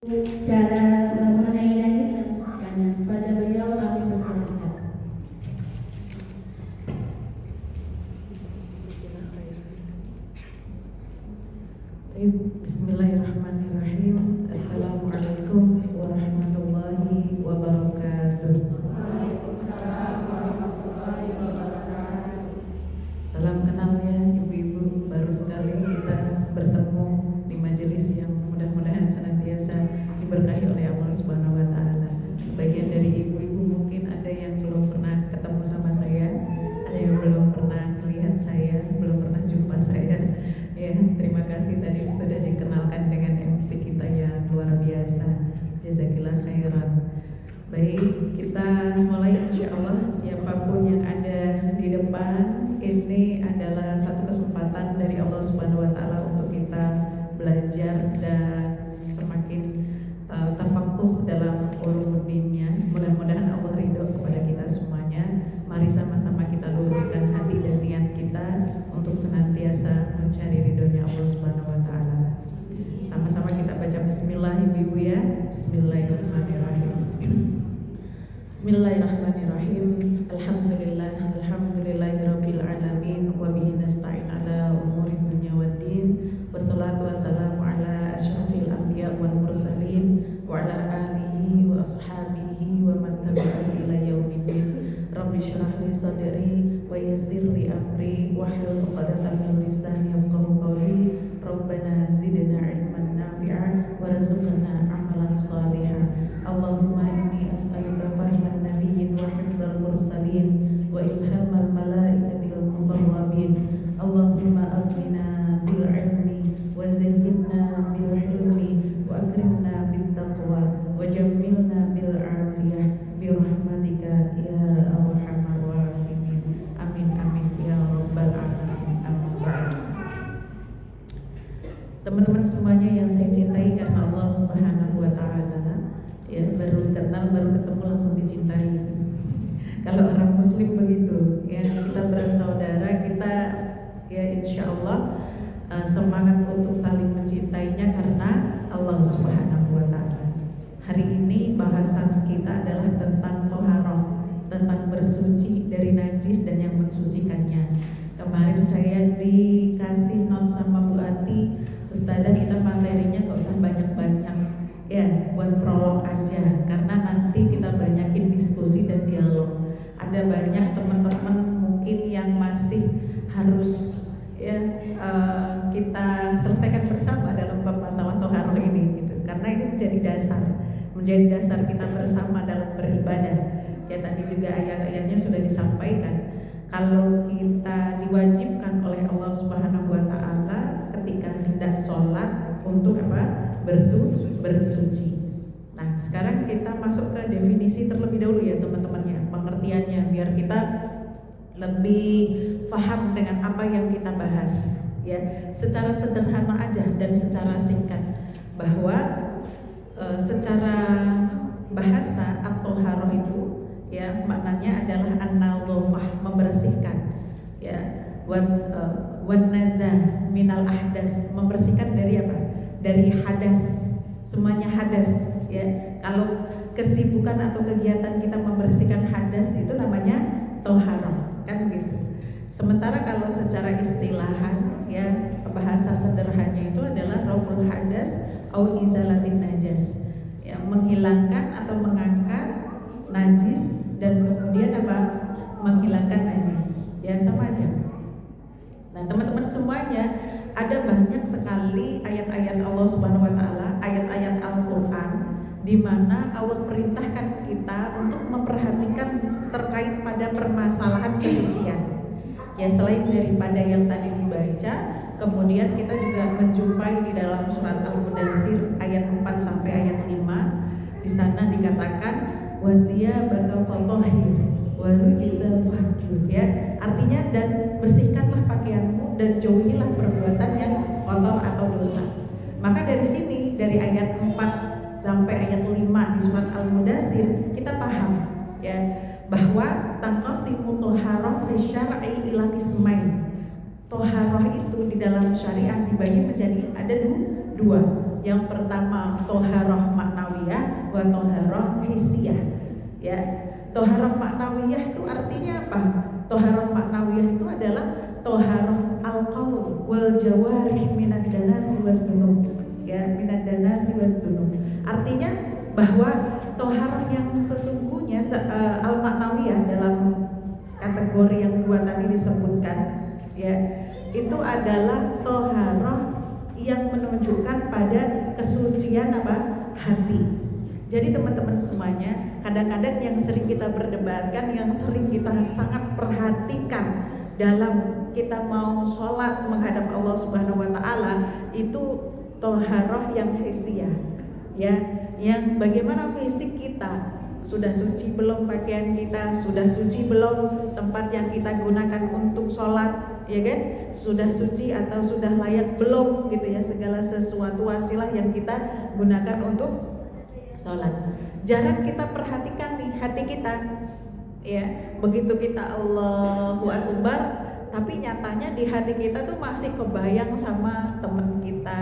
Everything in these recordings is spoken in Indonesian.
Cara mengenai najis dan mensucikannya. Pada beliau kami persilakan. Bismillahirrahmanirrahim. Assalamualaikum warahmatullahi wabarakatuh. Waalaikumsalam warahmatullahi wabarakatuh. Salam kenal ya ibu-ibu. Baru sekali kita bertemu di majelis yang mudah-mudahan senantiasa diberkahi oleh Allah Subhanahu wa taala. Sebagian dari ibu-ibu mungkin ada yang belum pernah ketemu sama saya, ada yang belum pernah melihat saya, belum pernah jumpa saya. Ya, terima kasih tadi sudah dikenalkan dengan MC kita yang luar biasa. Jazakillah khairan. Baik, kita mulai insyaallah. Siapapun yang ada di depan, ini adalah satu kesempatan dari Allah Subhanahu wa taala untuk kita belajar dan semakin tafakuh dalam ulumuddinnya. Mudah-mudahan Allah ridho kepada kita semuanya. Mari sama-sama kita luruskan hati dan niat kita untuk senantiasa mencari ridhonya Allah Subhanahu wa taala. Sama-sama kita baca bismillah ibu-ibu ya. Bismillahirrahmanirrahim. Bismillahirrahmanirrahim. Alhamdulillahirabbil alamin wa bihi nasta'in ala umuri dunya waddin. Wassalatu wassalamu ala asyrafil anbiya wal mursalin wa ala alihi wa ashabihi wa man tabi'ahum ila yaumiddin. Rabbi shrah li sadri wa yassir li amri wahlul 'uqdatam min lisani yafqahu qawli. Rabbana zidna 'ilman nafi'a warzuqna 'amalan shalihan. Allahumma inni as'aluka fahman nabiyyin wa hifdzal mursalin wa ilhamal malaikatil muqarrabin. Allahumma aghnina bil 'ilmi wa zayyinna bil hilmi wa akrimna bit taqwa wa jammilna bil 'afiyah bi rahmatika ya arhamar rahimin. Amin amin ya rabbal alamin. Amma ba'd. Teman-teman semuanya yang saya cintai karena Allah Subhanahu wa taala, ya, baru kenal, baru ketemu langsung dicintai. Kalau orang muslim begitu, ya, kita bersaudara, kita ya insyaallah semangat untuk saling mencintainya karena Allah Subhanahu wa taala. Hari ini bahasan kita adalah tentang thaharah, tentang bersuci dari najis dan yang mensucikannya. Kemarin saya dikasih note sama Bu Ati, Ustazah kita materinya gak usah banyak-banyak, ya, buat prolog aja, karena nanti kita banyakin diskusi dan dialog. Ada banyak teman-teman mungkin yang masih harus ya kita selesaikan bersama dalam masalah thaharah ini gitu. Karena ini menjadi dasar kita bersama dalam beribadah. Ya, tadi juga ayat-ayatnya sudah disampaikan. Kalau kita diwajibkan oleh Allah Subhanahu wa taala ketika hendak sholat untuk apa? Bersuci. Nah, sekarang kita masuk ke definisi terlebih dahulu ya teman-temannya, pengertiannya, biar kita lebih paham dengan apa yang kita bahas ya. Secara sederhana aja dan secara singkat, bahwa secara bahasa at-thaharah itu ya maknanya adalah an-nadhafah, membersihkan ya, wan nazah minal ahdas, membersihkan dari apa? Dari hadas, semuanya hadas ya. Kalau kesibukan atau kegiatan kita membersihkan hadas itu namanya thaharah, kan begitu. Sementara kalau secara istilahan ya, bahasa sederhananya itu adalah raful hadas au izalatin najas, ya, menghilangkan atau mengangkat najis dan kemudian apa? Menghilangkan najis. Ya, sama aja. Nah, teman-teman semuanya, ada banyak sekali ayat-ayat Allah Subhanahu wa taala, ayat-ayat Al-Qur'an di mana Allah perintahkan kita untuk memperhatikan terkait pada permasalahan kesucian. Ya, selain daripada yang tadi dibaca, kemudian kita juga menjumpai di dalam surat Al-Mudaththir ayat 4 sampai ayat 5. Di sana dikatakan wasiyabaka fatahhir wa rijzal fahjur, ya, artinya dan bersihkanlah pakaianmu dan jauhilah perbuatan yang kotor atau dosa. Maka dari sini, dari ayat 4 sampai ayat 5 di surat Al-Mudaththir, kita paham ya bahwa tanqasimu thaharah fi syar'i ila qismain. Thaharah itu di dalam syariah dibagi menjadi ada dua. Yang pertama toharoh maknawiyah wa toharoh hissiyah. Ya, toharoh maknawiyah itu artinya apa? Toharoh maknawiyah itu adalah toharoh al-qalb wal jawarih minad danasi wal dzunub. Ya, minad danasi wal dzunub. Artinya bahwa toharoh yang sesungguhnya al-maknawiyah dalam kategori yang dua tadi disebutkan, ya, itu adalah toharoh yang menunjukkan pada kesucian apa? Hati. Jadi teman-teman semuanya, kadang-kadang yang sering kita perdebatkan, yang sering kita sangat perhatikan dalam kita mau sholat menghadap Allah Subhanahu Wa Taala itu toharoh yang hissiyah, ya, yang bagaimana fisik kita. Sudah suci belum pakaian kita? Sudah suci belum tempat yang kita gunakan untuk sholat? Ya kan? Sudah suci atau sudah layak belum gitu ya, segala sesuatu wasilah yang kita gunakan untuk sholat. Jarang kita perhatikan nih hati kita. Ya, begitu kita Allahu Akbar, tapi nyatanya di hati kita tuh masih kebayang sama temen kita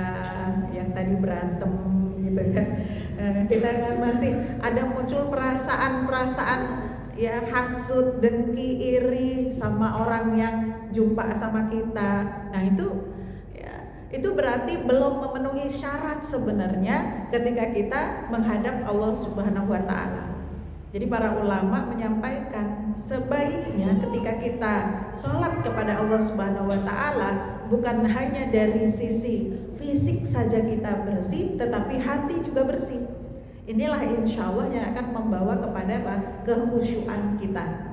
yang tadi berantem gitu kan. Kita kan masih ada muncul perasaan-perasaan ya, hasud, dengki, iri sama orang yang jumpa sama kita. Nah itu ya, itu berarti belum memenuhi syarat sebenarnya ketika kita menghadap Allah Subhanahu Wa Taala. Jadi para ulama menyampaikan sebaiknya ketika kita sholat kepada Allah Subhanahu Wa Taala bukan hanya dari sisi fisik saja kita bersih, tetapi hati juga bersih. Inilah insya Allah yang akan membawa kepada apa? Kekhusyuan kita.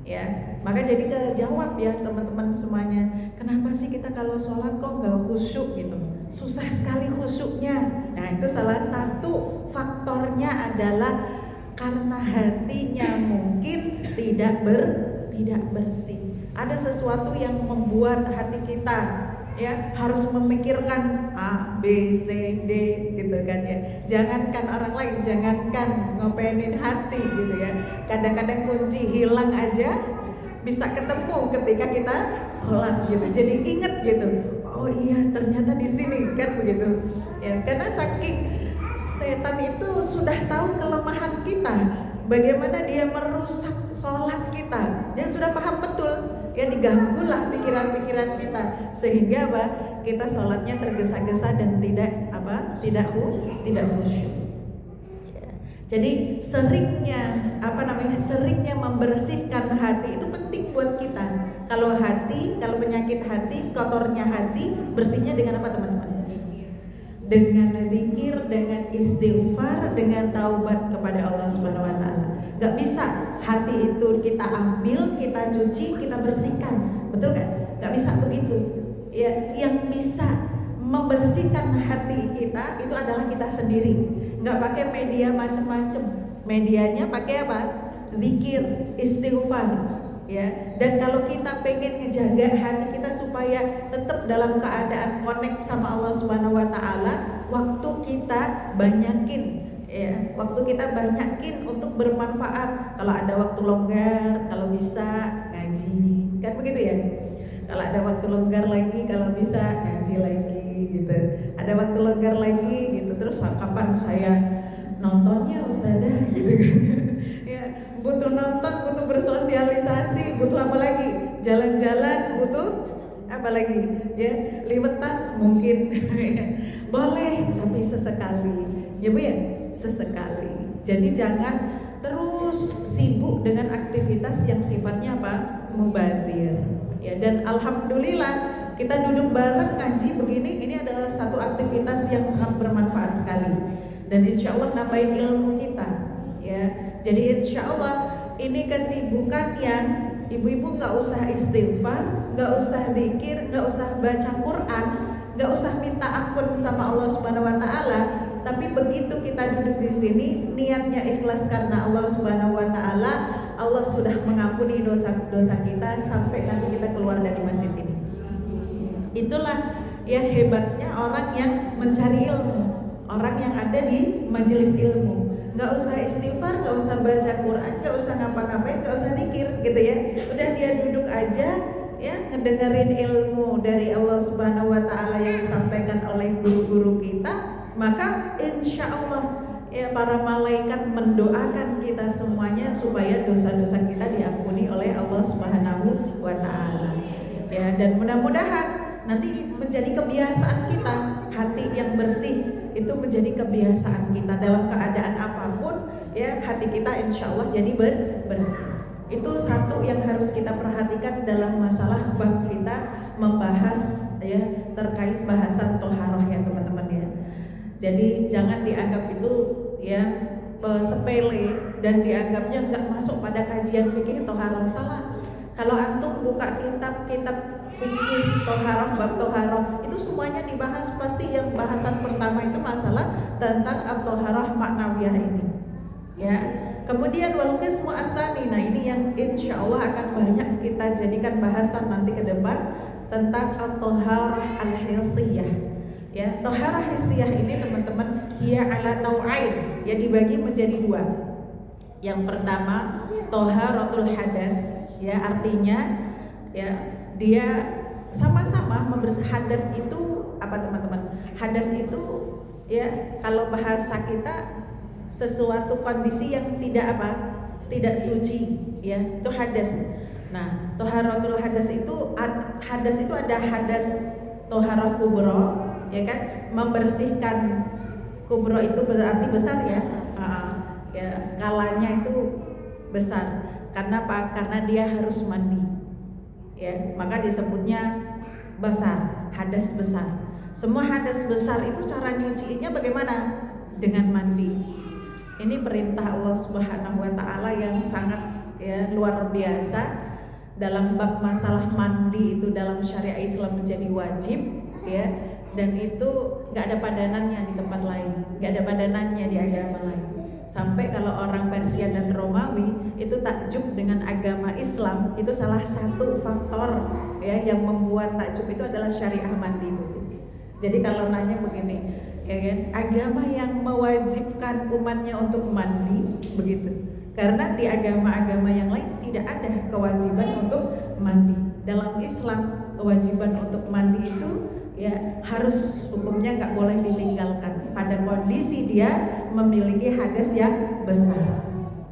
Ya, maka jadi kejawab ya teman-teman semuanya. Kenapa sih kita kalau sholat kok nggak khusyuk gitu? Susah sekali khusyuknya. Nah itu salah satu faktornya adalah karena hatinya mungkin tidak bersih. Ada sesuatu yang membuat hati kita ya harus memikirkan A, B, C, D gitu kan ya. Jangankan orang lain, jangankan ngopenin hati gitu ya. Kadang-kadang kunci hilang aja bisa ketemu ketika kita sholat gitu. Jadi ingat gitu. Oh iya ternyata di sini kan begitu. Ya karena saking setan itu sudah tahu kelemahan kita, bagaimana dia merusak sholat kita. Dia sudah paham betul. Ya diganggulah pikiran-pikiran kita sehingga apa? Kita sholatnya tergesa-gesa dan tidak khusyuk. Ya. Jadi seringnya seringnya membersihkan hati itu penting buat kita. Kalau penyakit hati, kotornya hati, bersihnya dengan apa teman-teman? Dengan zikir, dengan istighfar, dengan taubat kepada Allah Subhanahu Wa Taala. Gak bisa hati itu kita ambil, kita cuci, kita bersihkan, betul kan? Gak bisa begitu. Ya, yang bisa membersihkan hati kita itu adalah kita sendiri. Gak pakai media macam-macam. Medianya pakai apa? Zikir, istighfar. Ya, dan kalau kita pengen ngejaga hati kita supaya tetap dalam keadaan connect sama Allah Subhanahu Wa Taala, waktu kita banyakin untuk bermanfaat. Kalau ada waktu longgar, kalau bisa ngaji, kan begitu ya. Kalau ada waktu longgar lagi, kalau bisa ngaji lagi gitu. Ada waktu longgar lagi gitu. Terus kapan saya nontonnya Ustazah gitu kan. Ya, butuh nonton, butuh bersosialisasi, butuh apa lagi? Jalan-jalan, butuh apa lagi? Ya, liwetan mungkin. Boleh, tapi sesekali. Ya Bu ya, sesekali. Jadi jangan terus sibuk dengan aktivitas yang sifatnya apa? Mubadzir. Ya, dan alhamdulillah kita duduk bareng ngaji begini, ini adalah satu aktivitas yang sangat bermanfaat sekali. Dan insya Allah nambahin ilmu kita. Ya, jadi insya Allah ini kesibukan yang ibu-ibu nggak usah istighfar, nggak usah zikir, nggak usah baca Quran, nggak usah minta ampun sama Allah Subhanahu Wa Taala. Tapi begitu kita duduk di sini, niatnya ikhlas karena Allah Subhanahu Wa Taala, Allah sudah mengampuni dosa-dosa kita sampai nanti kita keluar dari masjid ini. Itulah ya hebatnya orang yang mencari ilmu, orang yang ada di majelis ilmu. Gak usah istighfar, gak usah baca Quran, gak usah ngapa-ngapain, gak usah zikir gitu ya. Udah dia duduk aja ya ngedengerin ilmu dari Allah Subhanahu Wa Taala yang disampaikan oleh guru-guru kita. maka insya Allah ya para malaikat mendoakan kita semuanya supaya dosa-dosa kita diampuni oleh Allah Subhanahu wa taala. Ya, dan mudah-mudahan nanti menjadi kebiasaan kita, hati yang bersih itu menjadi kebiasaan kita dalam keadaan apapun, ya hati kita insya Allah jadi bersih. Itu satu yang harus kita perhatikan dalam masalah bab kita membahas ya terkait bahasan toharoh ya teman-teman ya. Jadi jangan dianggap itu ya sepele dan dianggapnya nggak masuk pada kajian fikih toharoh. Salah. Kalau antum buka kitab-kitab fikih toharoh, bab toharoh itu semuanya dibahas, pasti yang bahasan pertama itu masalah tentang at-toharoh maknawiyah ini. Ya, kemudian wal qismu as-tsani, nah ini yang insya Allah akan banyak kita jadikan bahasan nanti ke depan tentang at-toharah al-hissiyah. Ya, toharah hissiyah ini teman-teman hiya ala nau'ain, ya dibagi menjadi dua. Yang pertama toharatul hadas, ya artinya ya dia sama-sama membersih. Hadas itu apa teman-teman? Hadas itu ya kalau bahasa kita sesuatu kondisi yang tidak apa? Tidak suci, ya itu hadas. Nah, toharatul hadas itu ada hadas toharah kubro, ya kan? Membersihkan kubro itu berarti besar ya. Ya skalanya itu besar. Karena apa? Karena dia harus mandi. Ya, maka disebutnya besar, hadas besar. Semua hadas besar itu cara nyuciinnya bagaimana? Dengan mandi. Ini perintah Allah Subhanahu wa taala yang sangat ya luar biasa. Dalam bab masalah mandi itu dalam syariat Islam menjadi wajib ya, dan itu nggak ada padanannya di tempat lain, nggak ada padanannya di agama lain. Sampai kalau orang Persia dan Romawi itu takjub dengan agama Islam, itu salah satu faktor ya yang membuat takjub itu adalah syariah mandi itu. Jadi kalau nanya begini, ya kan, agama yang mewajibkan umatnya untuk mandi begitu. Karena di agama-agama yang lain tidak ada kewajiban untuk mandi. Dalam Islam kewajiban untuk mandi itu ya harus, hukumnya nggak boleh ditinggalkan pada kondisi dia memiliki hadas yang besar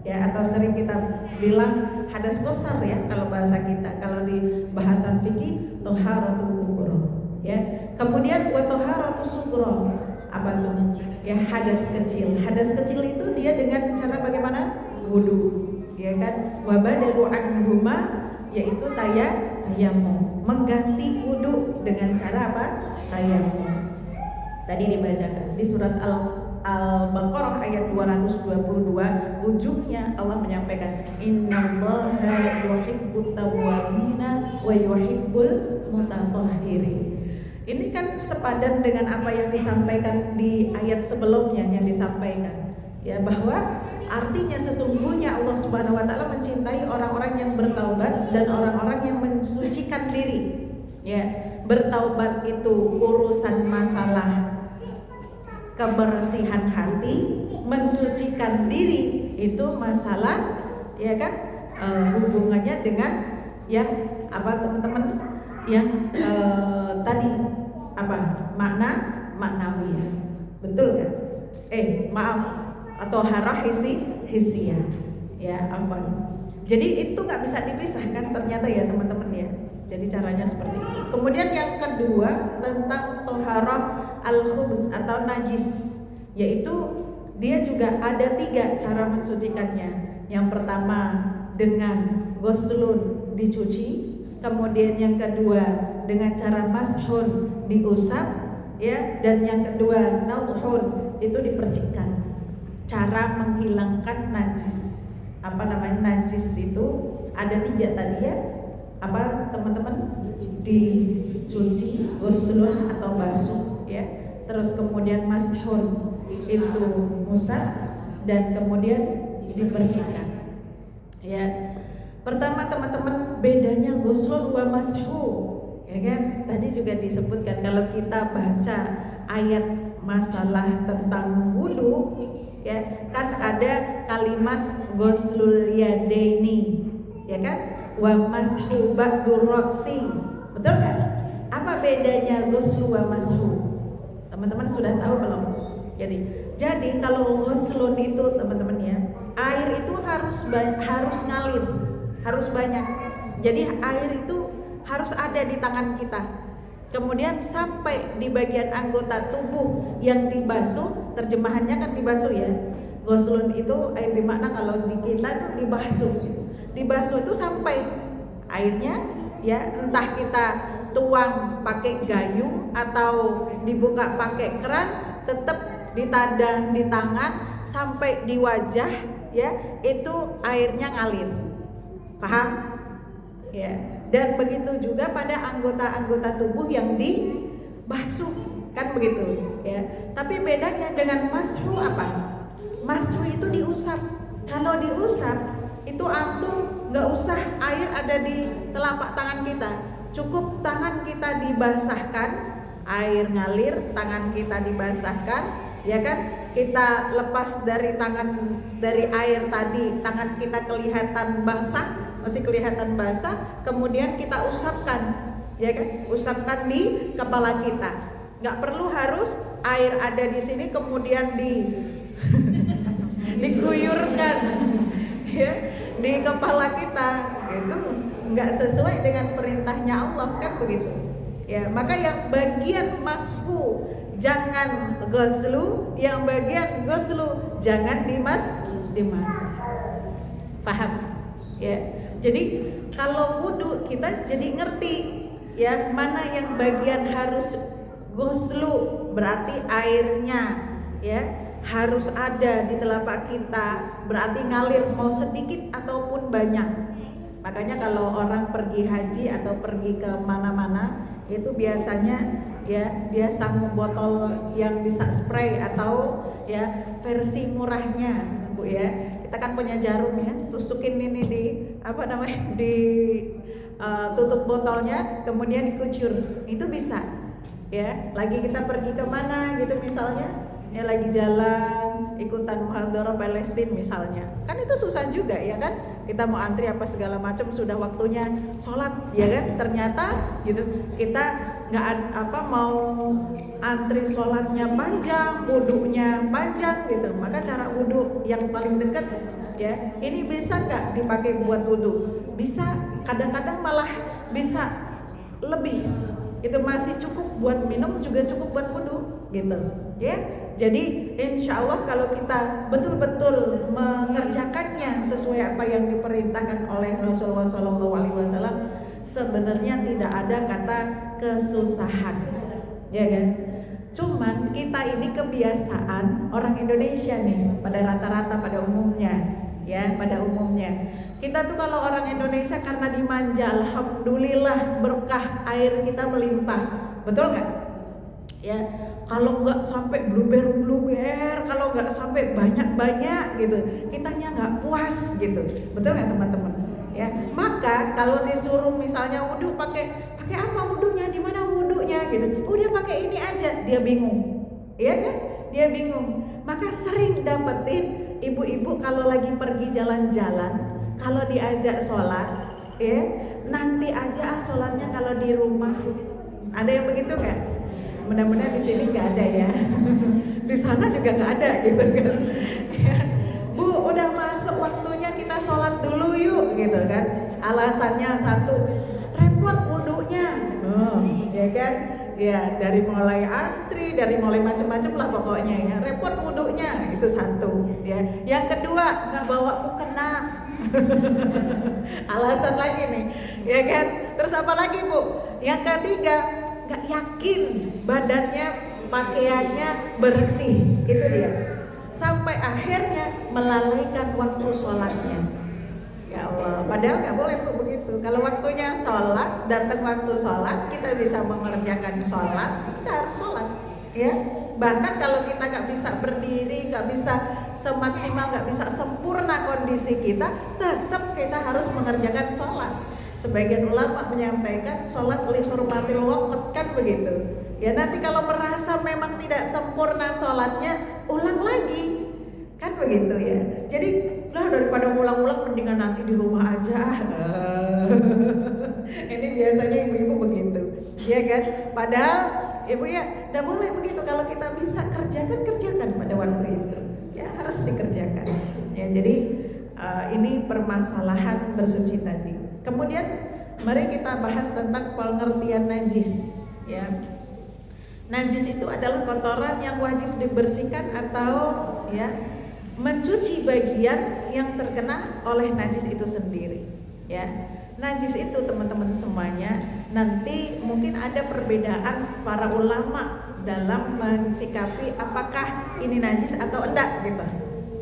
ya, atau sering kita bilang hadas besar ya kalau bahasa kita. Kalau di bahasan fikih toharatul kubro ya. Kemudian wa toharatul sugro, apa tuh ya? Hadas kecil. Hadas kecil itu dia dengan cara bagaimana? Wudu ya kan. Wa badalu anhuma, yaitu tayamum, mengganti wudu dengan cara apa? Tayamum. Tadi dibacakan di surat Al-Baqarah ayat 222, ujungnya Allah menyampaikan innallaha yuhibbut tawwabina wa yuhibbul mutatahhirin. Ini kan sepadan dengan apa yang disampaikan di ayat sebelumnya yang disampaikan ya, bahwa artinya sesungguhnya Allah Subhanahu wa taala mencintai orang-orang yang bertaubat dan orang-orang yang mensucikan diri. Ya, bertaubat itu urusan masalah kebersihan hati, mensucikan diri itu masalah ya kan hubungannya dengan yang apa teman-teman? Yang tadi apa? Maknawiyah. Betul kan? Maaf, atau harah hissiyah ya, apa? Jadi itu nggak bisa dipisahkan ternyata ya teman-teman ya. Jadi caranya seperti itu. Kemudian yang kedua tentang toharah al-khubz atau najis, yaitu dia juga ada 3 cara mensucikannya. Yang pertama dengan ghuslun, dicuci. Kemudian yang kedua dengan cara mashun, diusap ya, dan yang kedua nauhun, itu dipercikkan. Cara menghilangkan najis, apa namanya najis itu ada 3 tadi ya, apa teman-teman? Dicuci, ghuslun atau basuh ya, terus kemudian mashun itu musab, dan kemudian dipercikkan ya. Pertama teman-teman, bedanya ghuslun wa mashu ya kan, tadi juga disebutkan kalau kita baca ayat masalah tentang wudu ya kan, ada kalimat ghuslul yadaini ya kan, wa mashu ba'dur ra'si, betul kan? Apa bedanya ghuslu wa mashu? Teman-teman sudah tahu belum? Jadi kalau ghuslun itu teman-teman ya, air itu harus ngalir, harus banyak. Jadi air itu harus ada di tangan kita. Kemudian sampai di bagian anggota tubuh yang dibasuh, terjemahannya kan dibasuh ya. Ghuslun itu bermakna kalau di kita itu dibasuh. Dibasuh itu sampai airnya ya, entah kita tuang pakai gayung atau dibuka pakai keran, tetap ditadang di tangan sampai di wajah ya, itu airnya ngalir. Paham? Ya. Dan begitu juga pada anggota-anggota tubuh yang dibasuh, kan begitu ya. Tapi bedanya dengan mashu apa? Mashu itu diusap. Kalau diusap itu antum nggak usah air ada di telapak tangan kita, cukup tangan kita dibasahkan, air ngalir, tangan kita dibasahkan, ya kan? Kita lepas dari air tadi, tangan kita kelihatan basah, masih kelihatan basah, kemudian kita usapkan, ya kan? Usapkan di kepala kita. Nggak perlu harus air ada di sini kemudian diguyurkan, ya, di kepala kita. Itu nggak sesuai dengan perintahnya Allah, kan begitu? Ya, maka yang bagian mashu jangan ghuslu, yang bagian ghuslu jangan dimasah. Paham? Ya. Jadi kalau wudu kita jadi ngerti ya mana yang bagian harus ghuslu, berarti airnya ya harus ada di telapak kita, berarti ngalir mau sedikit ataupun banyak. Makanya kalau orang pergi haji atau pergi ke mana-mana itu biasanya ya dia sanggup botol yang bisa spray atau ya versi murahnya Bu ya. Kita kan punya jarum ya, tusukin ini di tutup botolnya, kemudian dikucur, itu bisa ya. Lagi kita pergi kemana gitu misalnya, ya lagi jalan ikutan muhadharah Palestina misalnya, kan itu susah juga ya kan. Kita mau antri apa segala macam, sudah waktunya sholat ya kan, ternyata gitu kita nggak mau antri sholatnya panjang, wudunya panjang gitu, maka cara wudu yang paling dekat ya ini bisa nggak dipakai buat wudu? Bisa, kadang-kadang malah bisa lebih, itu masih cukup buat minum juga cukup buat wudu gitu ya. Jadi insya Allah kalau kita betul-betul mengerjakannya sesuai apa yang diperintahkan oleh Rasulullah SAW, sebenarnya tidak ada kata kesusahan, ya kan? Cuman kita ini kebiasaan orang Indonesia nih, pada rata-rata pada umumnya, ya pada umumnya kita tuh kalau orang Indonesia karena dimanja, alhamdulillah berkah air kita melimpah, betul nggak? Ya, kalau nggak sampai bluber, kalau nggak sampai banyak gitu, kitanya nggak puas gitu, betul nggak teman-teman? Ya, maka kalau disuruh misalnya wudu pakai apa wudunya, di mana wudunya gitu, udah pakai ini aja, dia bingung, ya kan? Dia bingung. Maka sering dapetin ibu-ibu kalau lagi pergi jalan-jalan, kalau diajak sholat, ya nanti aja sholatnya kalau di rumah. Ada yang begitu nggak? Mudah-mudahan di sini nggak ada ya. Di sana juga nggak ada gitu kan. Ya. Bu, udah masuk waktunya kita sholat dulu yuk gitu kan. Alasannya satu, repot wudunya, ya kan? Ya dari mulai antri, dari mulai macam-macam lah pokoknya ya. Repot wudunya itu satu. Ya. Yang kedua, nggak bawa mukena. Alasan lagi nih, ya kan? Terus apa lagi Bu? Yang ketiga, nggak yakin badannya, pakaiannya bersih, itu dia. Sampai akhirnya melalaikan waktu sholatnya. Ya Allah, padahal nggak boleh Bu begitu. Kalau waktunya sholat, datang waktu sholat, kita bisa mengerjakan sholat, kita harus sholat, ya. Bahkan kalau kita nggak bisa berdiri, nggak bisa semaksimal, nggak bisa sempurna kondisi kita, tetap kita harus mengerjakan sholat. Sebagian ulama menyampaikan sholat li hurmatil waqt, kan begitu. Ya nanti kalau merasa memang tidak sempurna sholatnya, ulang lagi, kan begitu ya. Jadi lah daripada ulang-ulang mendingan nanti di rumah aja. Ini biasanya ibu-ibu begitu, ya kan. Padahal Ya Bu ya, tidak boleh begitu. Kalau kita bisa kerjakan pada waktu itu. Ya harus dikerjakan. Ya jadi ini permasalahan bersuci tadi. Kemudian mari kita bahas tentang pengertian najis. Ya, najis itu adalah kotoran yang wajib dibersihkan atau ya mencuci bagian yang terkena oleh najis itu sendiri. Ya, najis itu teman-teman semuanya nanti mungkin ada perbedaan para ulama dalam mensikapi apakah ini najis atau enggak gitu.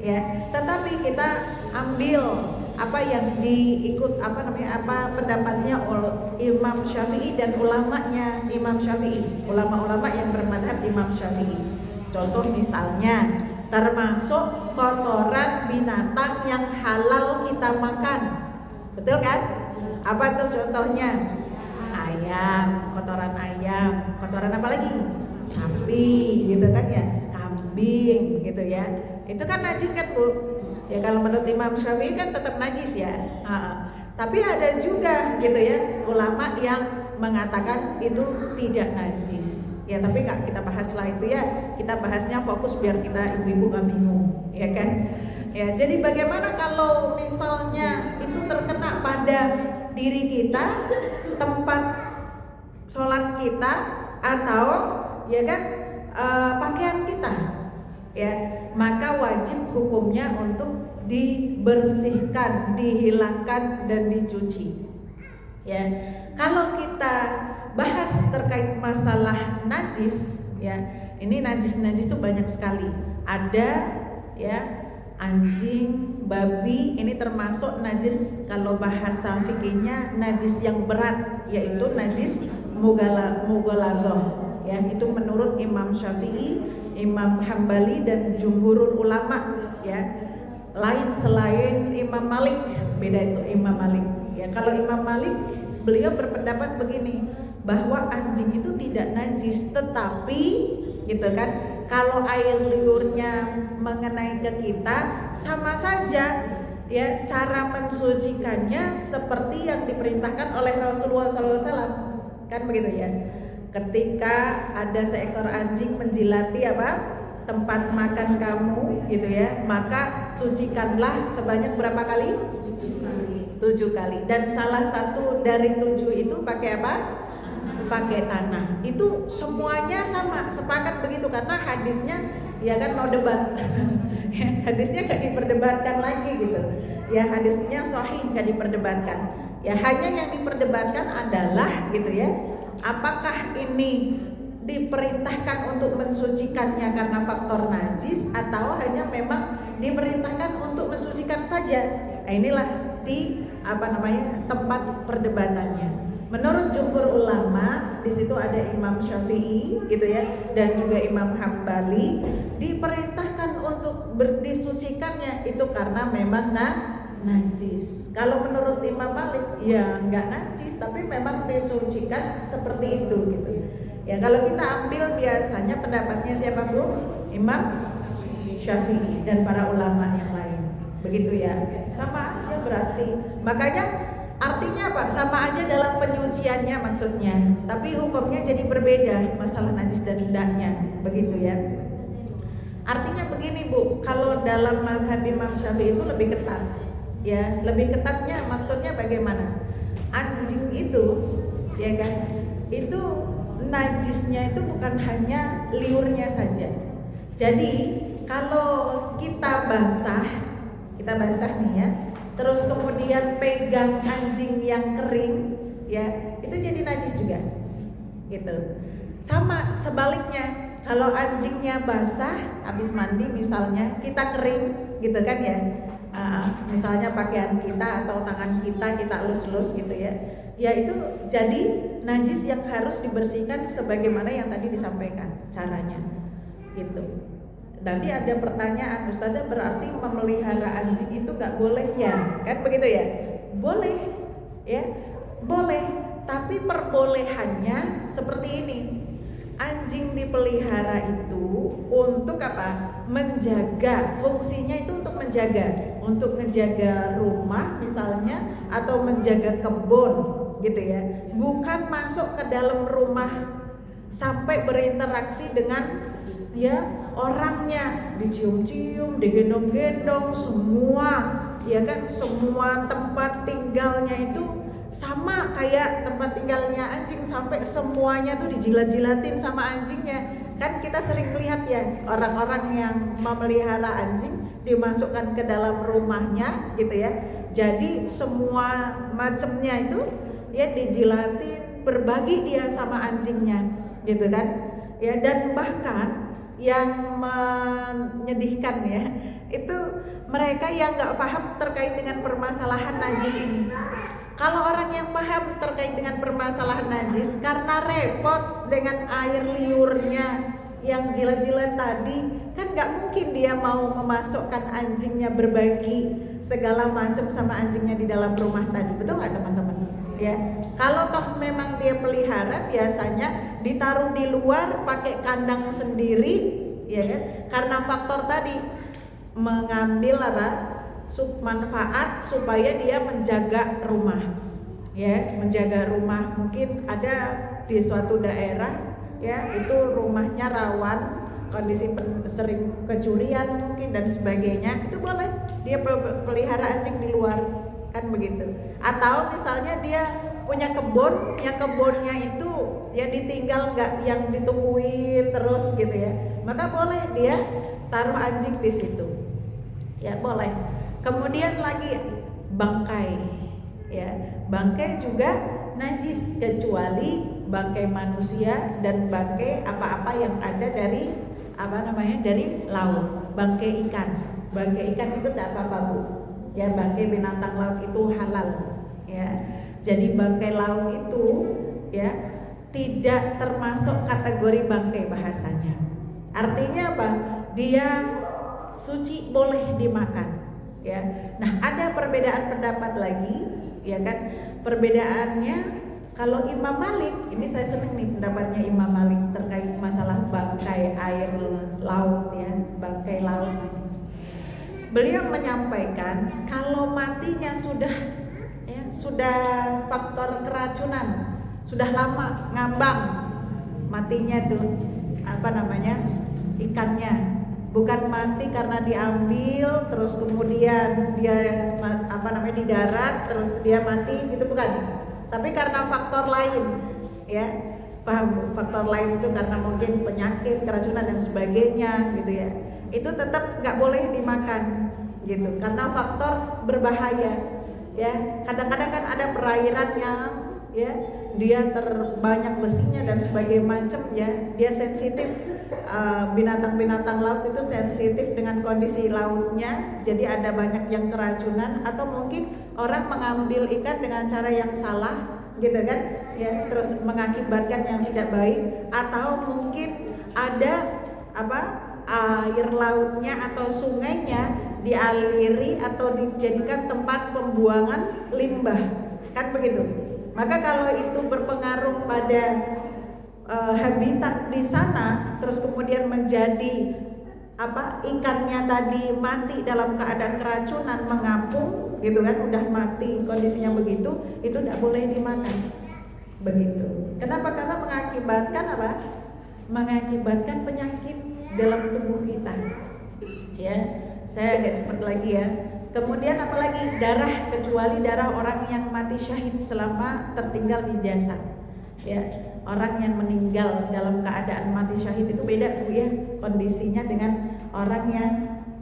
Ya, tetapi kita ambil apa yang apa pendapatnya Imam Syafi'i dan ulamanya Imam Syafi'i, ulama-ulama yang bermadhab Imam Syafi'i. Contoh misalnya termasuk kotoran binatang yang halal kita makan, betul kan? Apa tuh contohnya? Ayam, kotoran apa lagi? Sapi, gitu kan ya, kambing, gitu ya. Itu kan najis kan Bu? Ya kalau menurut Imam Syafi'i kan tetap najis ya. Tapi ada juga gitu ya ulama yang mengatakan itu tidak najis. Ya tapi nggak kita bahas lah itu ya. Kita bahasnya fokus biar kita ibu-ibu nggak bingung, ya kan? Ya jadi bagaimana kalau misalnya itu terkena pada diri kita, tempat sholat kita, atau ya kan pakaian kita, ya maka wajib hukumnya untuk dibersihkan, dihilangkan dan dicuci. Ya, kalau kita bahas terkait masalah najis, ya ini najis itu banyak sekali. Ada ya anjing, babi, ini termasuk najis kalau bahasa fikihnya najis yang berat, yaitu najis mughalaghah. Ya itu menurut Imam Syafi'i, Imam Hambali dan jumhurul ulama, ya lain selain Imam Malik, beda itu Imam Malik. Ya kalau Imam Malik beliau berpendapat begini, bahwa anjing itu tidak najis, tetapi gitu kan kalau air liurnya mengenai ke kita sama saja ya cara mensucikannya seperti yang diperintahkan oleh Rasulullah SAW, kan begitu ya. Ketika ada seekor anjing menjilati tempat makan kamu gitu ya, maka sucikanlah sebanyak berapa kali? 7 kali. Dan salah satu dari 7 itu pakai apa? Pakai tanah. Itu semuanya sama, sepakat begitu karena hadisnya ya kan mau debat. Hadisnya gak diperdebatkan lagi gitu. Ya hadisnya sahih, gak diperdebatkan. Ya hanya yang diperdebatkan adalah gitu ya, apakah ini diperintahkan untuk mensucikannya karena faktor najis atau hanya memang diperintahkan untuk mensucikan saja. Nah, inilah di tempat perdebatannya. Menurut jumhur ulama di situ ada Imam Syafi'i gitu ya dan juga Imam Hambali, diperintahkan untuk disucikannya itu karena memang najis. Kalau menurut Imam Malik ya nggak najis tapi memang disucikan seperti itu gitu. Ya kalau kita ambil biasanya pendapatnya siapa Bu? Imam Syafi'i dan para ulama yang lain. Begitu ya. Sama aja berarti. Makanya artinya apa? Sama aja dalam penyuciannya maksudnya. Tapi hukumnya jadi berbeda masalah najis dan tidaknya. Begitu ya. Artinya begini Bu, kalau dalam mazhab Imam Syafi'i itu lebih ketat. Ya, lebih ketatnya maksudnya bagaimana? Anjing itu, ya kan? Itu najisnya itu bukan hanya liurnya saja. Jadi kalau kita basah nih ya, terus kemudian pegang anjing yang kering, ya itu jadi najis juga, gitu. Sama sebaliknya, kalau anjingnya basah, habis mandi misalnya, kita kering, gitu kan ya. Misalnya pakaian kita atau tangan kita elus-elus gitu ya, ya itu jadi najis yang harus dibersihkan sebagaimana yang tadi disampaikan caranya gitu. Nanti ada pertanyaan, Ustazah berarti memelihara anjing itu gak boleh ya? Kan begitu ya? Boleh ya, boleh, tapi perbolehannya seperti ini. Anjing dipelihara itu untuk apa? Menjaga, fungsinya itu untuk menjaga rumah misalnya atau menjaga kebun gitu ya. Bukan masuk ke dalam rumah sampai berinteraksi dengan ya orangnya, dicium-cium, digendong-gendong, semua ya kan, semua tempat tinggalnya itu sama kayak tempat tinggalnya anjing, sampai semuanya tuh dijilat-jilatin sama anjingnya. Kan kita sering lihat ya orang-orang yang memelihara anjing dimasukkan ke dalam rumahnya gitu ya. Jadi semua macamnya itu ya dijilatin, berbagi dia sama anjingnya gitu kan. Ya, dan bahkan yang menyedihkan ya, itu mereka yang nggak paham terkait dengan permasalahan najis ini. Kalau orang yang paham terkait dengan permasalahan najis, karena repot dengan air liurnya yang jilat-jilat tadi, kan nggak mungkin dia mau memasukkan anjingnya, berbagi segala macam sama anjingnya di dalam rumah tadi, betul nggak teman-teman? Ya, kalau toh memang dia pelihara, biasanya ditaruh di luar pakai kandang sendiri, ya kan? Karena faktor tadi mengambil submanfaat supaya dia menjaga rumah, ya, menjaga rumah. Mungkin ada di suatu daerah, ya, itu rumahnya rawan kondisi sering kecurian mungkin dan sebagainya, itu boleh dia pelihara anjing di luar, kan begitu. Atau misalnya dia punya kebun, yang kebunnya itu ya ditinggal nggak yang ditungguin terus gitu ya, maka boleh dia taruh anjing di situ, ya boleh. Kemudian lagi bangkai, ya, bangkai juga najis kecuali bangkai manusia dan bangkai apa-apa yang ada dari dari laut. Bangkai ikan itu tidak apa-apa Bu, ya, bangkai binatang laut itu halal, ya. Jadi bangkai laut itu ya tidak termasuk kategori bangkai bahasanya. Artinya apa? Dia suci, boleh dimakan. Ya, nah ada perbedaan pendapat lagi, ya kan? Perbedaannya kalau Imam Malik, ini saya senang nih pendapatnya Imam Malik terkait masalah bangkai air laut, ya, bangkai laut. Beliau menyampaikan kalau matinya sudah faktor keracunan, sudah lama ngambang matinya tuh ikannya. Bukan mati karena diambil terus kemudian dia di darat terus dia mati gitu, bukan. Tapi karena faktor lain, ya. Paham? Faktor lain itu karena mungkin penyakit, keracunan dan sebagainya gitu ya. Itu tetap nggak boleh dimakan gitu karena faktor berbahaya. Ya, kadang-kadang kan ada perairan yang ya dia terbanyak besinya dan sebagainya macam, ya, dia sensitif. Binatang-binatang laut itu sensitif dengan kondisi lautnya, jadi ada banyak yang keracunan atau mungkin orang mengambil ikan dengan cara yang salah gitu kan, ya, terus mengakibatkan yang tidak baik. Atau mungkin ada air lautnya atau sungainya dialiri atau dijadikan tempat pembuangan limbah, kan begitu. Maka kalau itu berpengaruh pada habitat di sana, terus kemudian menjadi ikannya tadi mati dalam keadaan keracunan, mengapung gitu kan, udah mati kondisinya begitu, itu tidak boleh dimakan begitu. Kenapa? Karena mengakibatkan penyakit dalam tubuh kita, ya. Saya agak cepat lagi ya. Kemudian apalagi darah, kecuali darah orang yang mati syahid selama tertinggal di jasad, ya. Orang yang meninggal dalam keadaan mati syahid itu beda Bu ya kondisinya dengan orang yang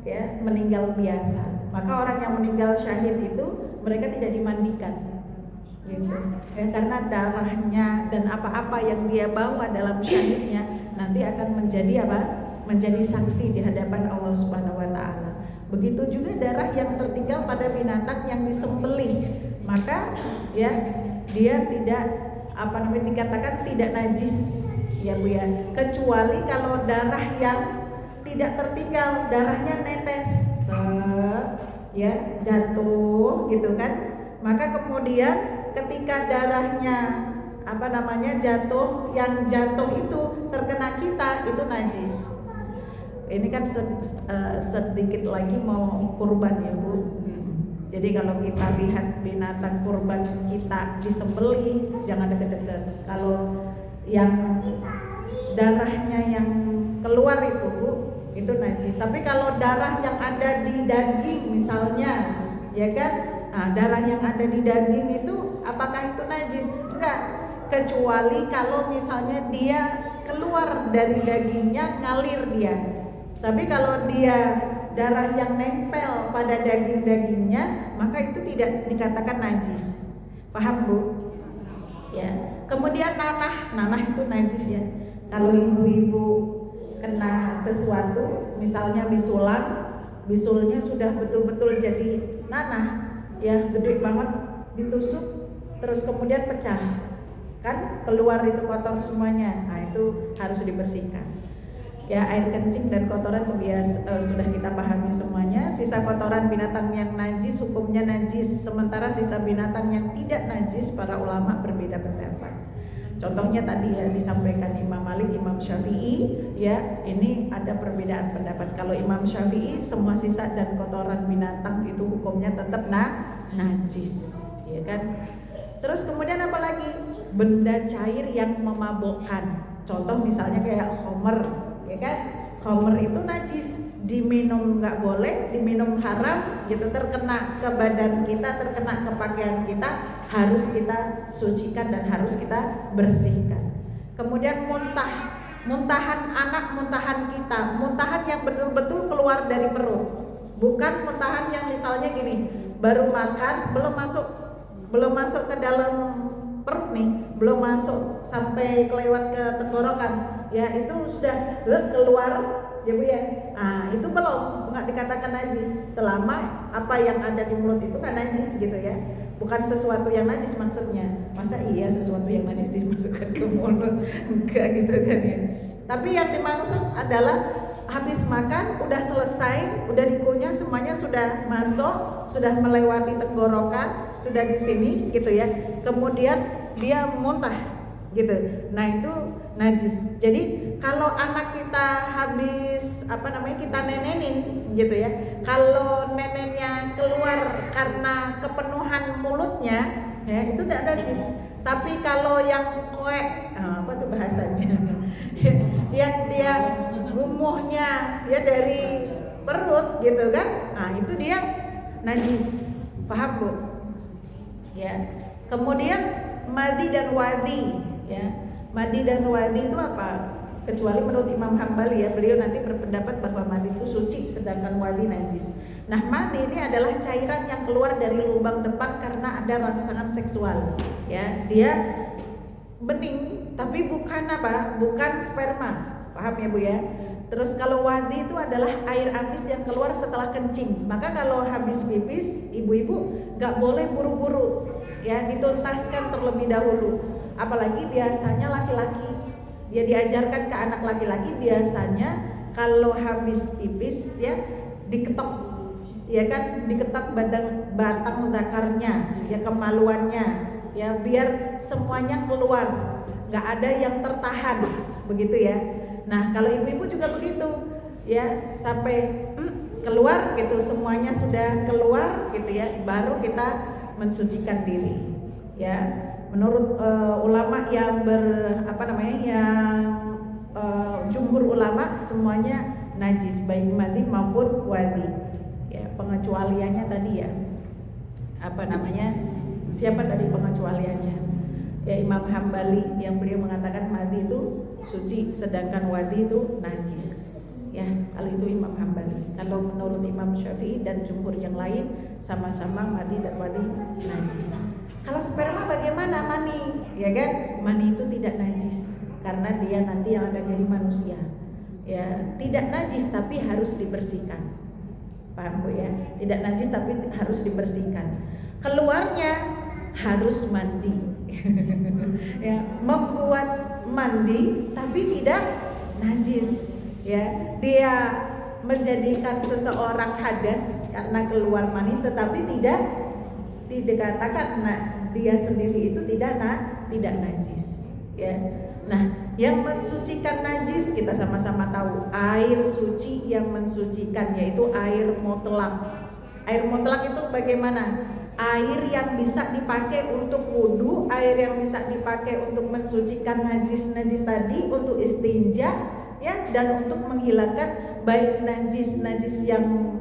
ya meninggal biasa. Maka orang yang meninggal syahid itu mereka tidak dimandikan gitu. Ya, karena darahnya dan apa-apa yang dia bawa dalam syahidnya nanti akan menjadi menjadi saksi di hadapan Allah Subhanahu wa taala. Begitu juga darah yang tertinggal pada binatang yang disembelih, maka ya dia tidak dikatakan tidak najis ya Bu ya, kecuali kalau darah yang tidak tertinggal, darahnya netes ya jatuh gitu kan, maka kemudian ketika darahnya jatuh, yang jatuh itu terkena kita, itu najis. Ini kan sedikit lagi mau kurban ya Bu. Jadi kalau kita lihat binatang kurban kita disembelih, jangan deket-deket. Kalau yang darahnya yang keluar itu Bu, itu najis. Tapi kalau darah yang ada di daging misalnya, ya kan, nah, darah yang ada di daging itu apakah itu najis? Enggak, kecuali kalau misalnya dia keluar dari dagingnya ngalir dia. Tapi kalau dia darah yang nempel pada daging-dagingnya, maka itu tidak dikatakan najis. Paham Bu? Ya. Kemudian nanah itu najis ya. Kalau ibu-ibu kena sesuatu, misalnya bisulnya sudah betul-betul jadi nanah, ya gede banget, ditusuk, terus kemudian pecah, kan keluar itu kotor semuanya. Nah itu harus dibersihkan. Ya, air kencing dan kotoran sudah kita pahami semuanya. Sisa kotoran binatang yang najis hukumnya najis, sementara sisa binatang yang tidak najis para ulama berbeda pendapat. Contohnya tadi ya disampaikan Imam Malik, Imam Syafi'i, ya ini ada perbedaan pendapat. Kalau Imam Syafi'i semua sisa dan kotoran binatang itu hukumnya tetap najis, ya kan? Terus kemudian apa lagi? Benda cair yang memabukkan. Contoh misalnya kayak khamr, ya kan? Khamr itu najis, diminum nggak boleh, diminum haram, gitu, terkena ke badan kita, terkena ke pakaian kita, harus kita sucikan dan harus kita bersihkan. Kemudian muntahan anak, muntahan kita, muntahan yang betul-betul keluar dari perut, bukan muntahan yang misalnya gini, baru makan, belum masuk ke dalam perut nih, belum masuk sampai kelewat ke tenggorokan, ya itu sudah keluar, ya Bu ya. Nah itu belum, nggak dikatakan najis selama apa yang ada di mulut itu nggak najis gitu ya. Bukan sesuatu yang najis maksudnya. Masa iya sesuatu yang najis dimasukkan ke mulut? Enggak gitu kan ya. Tapi yang dimaksud adalah habis makan, udah selesai, udah dikunyah, semuanya sudah masuk, sudah melewati tenggorokan, sudah di sini gitu ya. Kemudian dia muntah gitu. Nah itu najis. Jadi kalau anak kita habis kita nenenin gitu ya. Kalau nenennya keluar karena kepenuhan mulutnya, ya itu tidak najis. Tapi kalau yang apa tuh bahasanya? Yang dia gumuhnya ya dari perut gitu kan, nah itu dia najis. Paham Bu? Ya. Kemudian madi dan wadi, ya. Madi dan wadi itu apa? Kecuali menurut Imam Hambali ya, beliau nanti berpendapat bahwa madi itu suci sedangkan wadi najis. Nah madi ini adalah cairan yang keluar dari lubang depan karena ada rangsangan seksual, ya. Dia bening tapi bukan bukan sperma, paham ya Bu ya. Terus kalau wadi itu adalah air amis yang keluar setelah kencing. Maka kalau habis pipis, ibu-ibu nggak boleh buru-buru, ya dituntaskan terlebih dahulu. Apalagi biasanya laki-laki, dia diajarkan ke anak laki-laki biasanya kalau habis pipis ya diketok, ya kan, diketok batang zakarnya, ya kemaluannya, ya biar semuanya keluar, nggak ada yang tertahan, begitu ya. Nah kalau ibu-ibu juga begitu, ya sampai keluar gitu, semuanya sudah keluar gitu ya, baru kita mensucikan diri, ya. Menurut ulama yang jumhur ulama semuanya najis, baik madi maupun wadi, ya. Pengecualiannya tadi ya, siapa tadi pengecualiannya? Ya Imam Hambali yang beliau mengatakan madi itu suci sedangkan wadi itu najis, ya. Kalau itu Imam Hambali. Kalau menurut Imam Syafi'i dan jumhur yang lain sama-sama madi dan wadi najis. Kalau sperma bagaimana? Mani, ya kan? Mani itu tidak najis karena dia nanti yang akan jadi manusia, ya. Tidak najis tapi harus dibersihkan, paham Bu ya? Tidak najis tapi harus dibersihkan. Keluarnya harus mandi, ya. Membuat mandi tapi tidak najis, ya. Dia menjadikan seseorang hadas karena keluar mani tetapi tidak dikatakan dia sendiri itu tidak najis, ya. Nah, yang mensucikan najis kita sama-sama tahu, air suci yang mensucikan yaitu air mutlak. Air mutlak itu bagaimana? air yang bisa dipakai untuk wudhu, air yang bisa dipakai untuk mensucikan najis-najis tadi, untuk istinja, ya, dan untuk menghilangkan baik najis-najis yang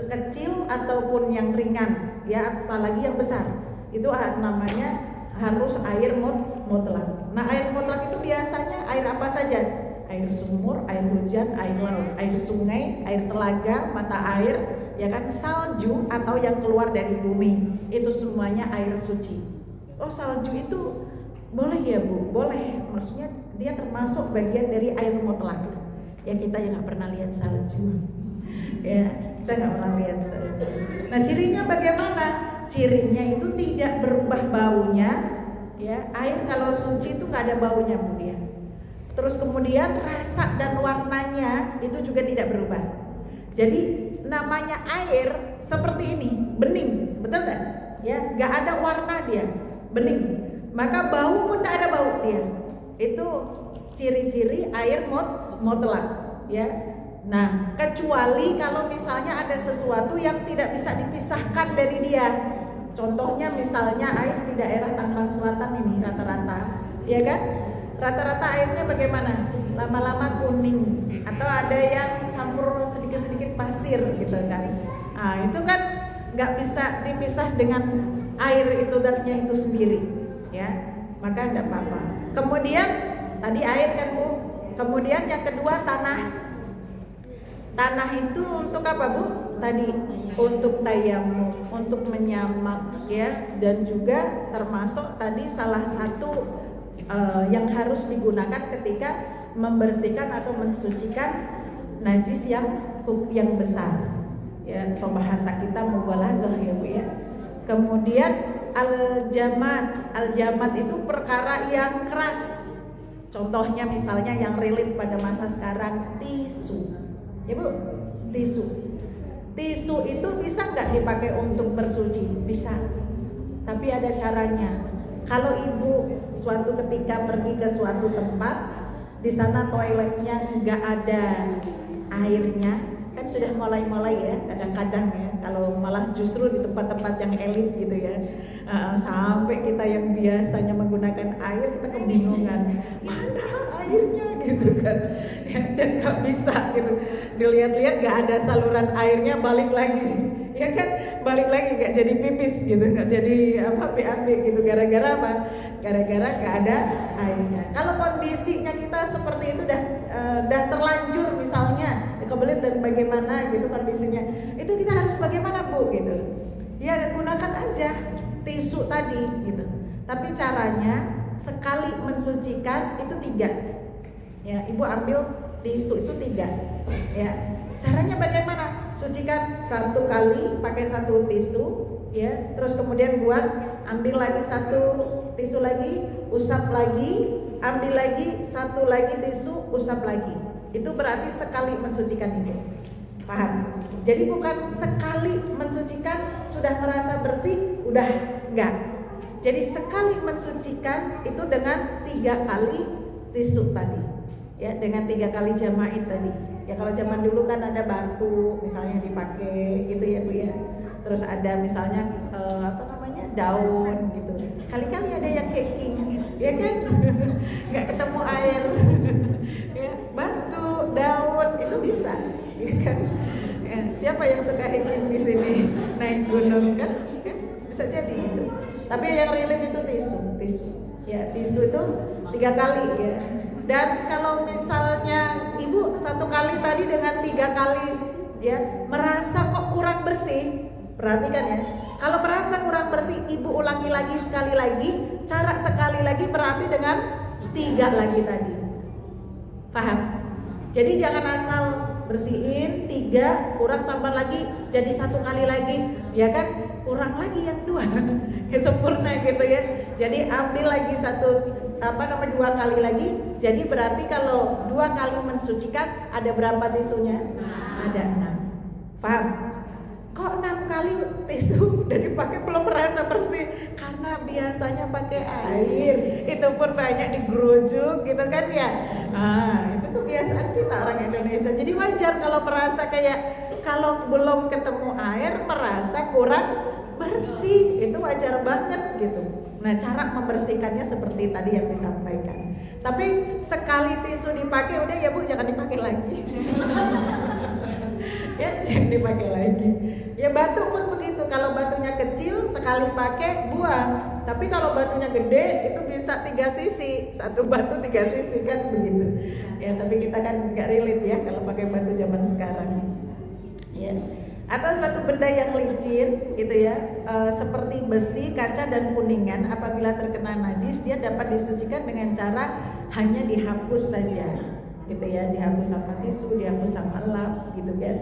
kecil ataupun yang ringan, ya, apalagi yang besar. Itu namanya harus air mutlak. Nah, air mutlak itu biasanya air apa saja? Air sumur, air hujan, air laut, air sungai, air telaga, mata air, ya kan, salju atau yang keluar dari bumi. Itu semuanya air suci. Oh, salju itu boleh ya, Bu? Boleh. Maksudnya dia termasuk bagian dari air mutlak. Ya, kita yang nggak pernah lihat salju. Ya, kita nggak pernah lihat salju. Nah, cirinya bagaimana? Cirinya itu tidak berubah baunya, ya. Air kalau suci itu nggak ada baunya, Bu, dia. Terus kemudian rasa dan warnanya itu juga tidak berubah. Jadi namanya air seperti ini, bening, betul nggak? Ya, nggak ada warna dia, bening. Maka bau pun nggak ada bau dia. Itu ciri-ciri air mutlak, ya. Nah, kecuali kalau misalnya ada sesuatu yang tidak bisa dipisahkan dari dia. Contohnya misalnya air di daerah Tangerang Selatan ini rata-rata, ya kan? Rata-rata airnya bagaimana? Lama-lama kuning, atau ada yang campur sedikit-sedikit pasir gitu kan. Nah, itu kan nggak bisa dipisah dengan air itu datnya itu sendiri, ya. Maka nggak apa-apa. Kemudian tadi air kan, Bu. Kemudian yang kedua tanah. Tanah itu untuk apa, Bu? Tadi untuk tayamum, untuk menyamak, ya, dan juga termasuk tadi salah satu yang harus digunakan ketika membersihkan atau mensucikan najis yang besar. Ya, bahasa kita mubalaghah ya, Bu, ya. Kemudian al-jamat itu perkara yang keras. Contohnya misalnya yang relate pada masa sekarang, tisu. Ya, Bu, tisu. Tisu itu bisa nggak dipakai untuk bersuci? Bisa. Tapi ada caranya. Kalau Ibu suatu ketika pergi ke suatu tempat, di sana toiletnya nggak ada airnya, kan sudah mulai ya, kadang-kadang ya, kalau malah justru di tempat-tempat yang elit gitu ya, sampai kita yang biasanya menggunakan air kita kebingungan, mana airnya gitu kan, ya, dan nggak bisa gitu, dilihat-lihat nggak ada saluran airnya, balik lagi, ya kan, balik lagi nggak jadi pipis gitu, nggak jadi BAB gitu, gara-gara apa? Gara-gara nggak ada airnya. Kalau kondisinya kita seperti itu dah terlanjur misalnya kebelet dan bagaimana gitu kondisinya, itu kita harus bagaimana, Bu, gitu. Ya, gunakan aja tisu tadi gitu. Tapi caranya sekali mensucikan itu 3. Ya, Ibu ambil tisu itu 3. Ya. Caranya bagaimana? Sucikan 1 kali pakai 1 tisu, ya. Terus kemudian ambil lagi 1 tisu lagi, usap lagi, ambil lagi 1 lagi tisu, usap lagi. Itu berarti sekali mensucikan itu. Paham? Jadi bukan sekali mensucikan sudah merasa bersih, udah enggak. Jadi sekali mensucikan itu dengan 3 kali tisu tadi. Ya, dengan 3 kali jama'id tadi. Ya, kalau zaman dulu kan ada batu misalnya dipakai gitu ya, Bu, ya. Terus ada misalnya daun gitu. Kali-kali ada yang hacking, ya kan? Nggak ketemu air, ya, batu, daun itu bisa, ya kan? Ya, siapa yang suka hiking di sini? Naik gunung kan? Ya, bisa jadi gitu. Tapi yang relate itu tisu. Ya, tisu itu 3 kali ya. Dan kalau misalnya Ibu 1 kali tadi dengan 3 kali ya merasa kok kurang bersih, perhatikan ya. Kalau merasa kurang bersih, Ibu ulangi lagi sekali lagi. Cara sekali lagi berarti dengan 3 lagi tadi. Paham? Jadi jangan asal bersihin 3, kurang tambah lagi jadi 1 kali lagi, ya kan? Kurang lagi yang 2. Ya, sempurna gitu ya. Jadi ambil lagi 2 kali lagi. Jadi berarti kalau 2 kali mensucikan ada berapa tisunya? Ada 6. Paham? Kok 6 kali tisu udah dipakai belum merasa bersih? Karena biasanya pakai air, itu pun banyak digerujuk gitu kan ya. Itu kebiasaan kita orang Indonesia. Jadi wajar kalau merasa kayak kalau belum ketemu air merasa kurang bersih, itu wajar banget gitu. Nah, cara membersihkannya seperti tadi yang disampaikan. Tapi sekali tisu dipakai udah ya Bu, jangan dipakai lagi. Ya, jangan dipakai lagi. Ya batu pun begitu, kalau batunya kecil sekali pakai buang. Tapi kalau batunya gede itu bisa 3 sisi, satu batu 3 sisi kan begitu. Ya, tapi kita kan nggak relate ya kalau pakai batu zaman sekarang. Ya. Atau satu benda yang licin gitu ya, seperti besi, kaca dan kuningan, apabila terkena najis dia dapat disucikan dengan cara hanya dihapus saja, gitu ya, dihapus sama tisu, dihapus sama lap, gitu kan,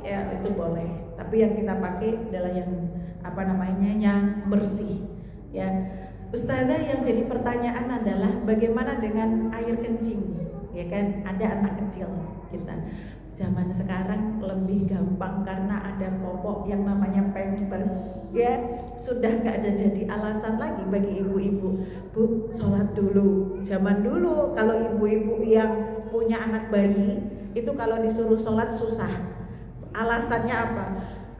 ya itu boleh. Tapi yang kita pakai adalah yang yang bersih, ya. Ustazah, yang jadi pertanyaan adalah bagaimana dengan air kencing, ya kan? Ada anak kecil kita. Zaman sekarang lebih gampang karena ada popok yang namanya Pampers, ya. Sudah nggak ada jadi alasan lagi bagi ibu-ibu. Bu, sholat dulu. Zaman dulu kalau ibu-ibu yang punya anak bayi itu kalau disuruh sholat susah. Alasannya apa?